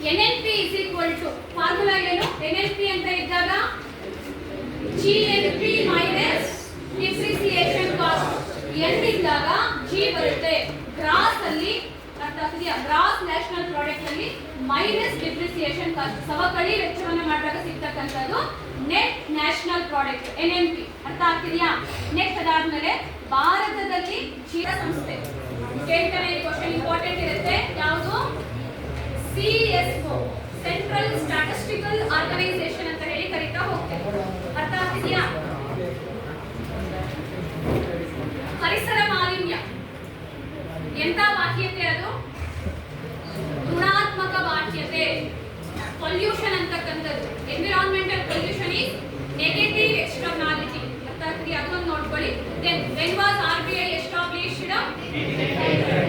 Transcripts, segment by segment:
NNP is equal to formula ಏನು? NNP ಅಂತ ಇದ್ದಾಗ GNP minus depreciation cost. N ಇದ್ದಾಗ G ಬರುತ್ತೆ. ಗ್ರಾಸ್ ಅಲ್ಲಿ ಅರ್ಥ ಆಗ್ತಿದೆಯಾ? ಗ್ರಾಸ್ ನ್ಯಾಷನಲ್ ಪ್ರಾಡಕ್ಟ್ ಅಲ್ಲಿ ಮೈನಸ್ ಡಿಪ್ರಿಸಿಯೇಷನ್ ಕಾಸ್ಟ್ ಸವಕಳಿ ವೆಚ್ಚವನ್ನು ಮಾಡಿದಾಗ ಸಿಗ್ತಕ್ಕಂಥದ್ದು ನೆಟ್ ನ್ಯಾಷನಲ್ ಪ್ರಾಡಕ್ಟ್ NNP. ಅರ್ಥ ಆಗ್ತಿದೆಯಾ? ನೆಕ್ಸ್ಟ್ ಅದಾದ್ಮೇಲೆ ಭಾರತದಲ್ಲಿ ಕ್ಷೀರ ಸಂಸ್ಥೆ ಕೇಳ್ತಾನೆ ಕ್ವಶನ್ ಇಂಪಾರ್ಟೆಂಟ್ ಇರುತ್ತೆ. ಯಾವುದು? CSO ಸೆಂಟ್ರಲ್ ಸ್ಟ್ಯಾಟಿಸ್ಟಿಕಲ್ ಆರ್ಗನೈಸೇಷನ್ ಅಂತ ಹೇಳಿ ಕರೀತಾ ಹೋಗ್ತೇವೆ. ಅರ್ಥ ಆಗ್ತಿದೆಯಾ? ಪರಿಸರ ಮಾಲಿನ್ಯ ಎಂತ ಬಾಹ್ಯತೆ? ಅದು ಋಣಾತ್ಮಕ ಬಾಹ್ಯತೆ. ಪೊಲ್ಯೂಷನ್ ಅಂತಕ್ಕಂಥದ್ದು environmental pollution is negative externality. ಅರ್ಥ ಆಗ್ತಿದೆಯಾ? ಅದನ್ನು ನೋಡ್ಕೊಳ್ಳಿ. Then when was RBI established?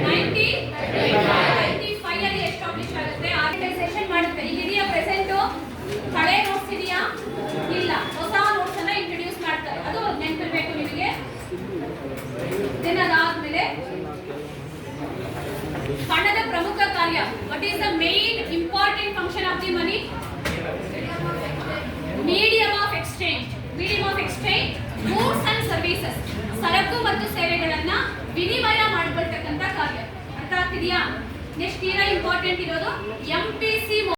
1995 ಅಲ್ಲಿ ಎಸ್ಟಾಬ್ಲಿಷ್ ಆಗುತ್ತೆ. ಆರ್ಗನೈಸೇಷನ್ ಮಾಡುತ್ತೆ. ಈಗ ಇದೆಯಾ ಪ್ರೆಸೆಂಟ್? ಹಳೆ ನೋಟ್ಸ್ ಇದೆಯಾ? ಇಲ್ಲ. ಹೊಸ ನೋಟ್ಸ್ ಅನ್ನ ಇಂಟ್ರೊಡ್ಯೂಸ್ ಮಾಡ್ತಾರೆ. ಅದು ನೆನಪಿರಬೇಕು ನಿಮಗೆ. ದೆನ್ ಅದಾದ್ಮೇಲೆ ಹಣದ ಪ್ರಮುಖ ಕಾರ್ಯ. What is the main important function of the money? Medium of exchange. Medium of exchange goods and services. ಸರಕು ಮತ್ತು ಸೇವೆಗಳನ್ನ ವಿನಿಮಯ ಮಾಡಿಕೊಳ್ತಕ್ಕಂಥ ಕಾರ್ಯ. ಅರ್ಥ ಆಗ್ತಿದೆಯಾ? ನೆಕ್ಸ್ಟ್ ತೀರಾ ಇಂಪಾರ್ಟೆಂಟ್ ಇರೋದು MPC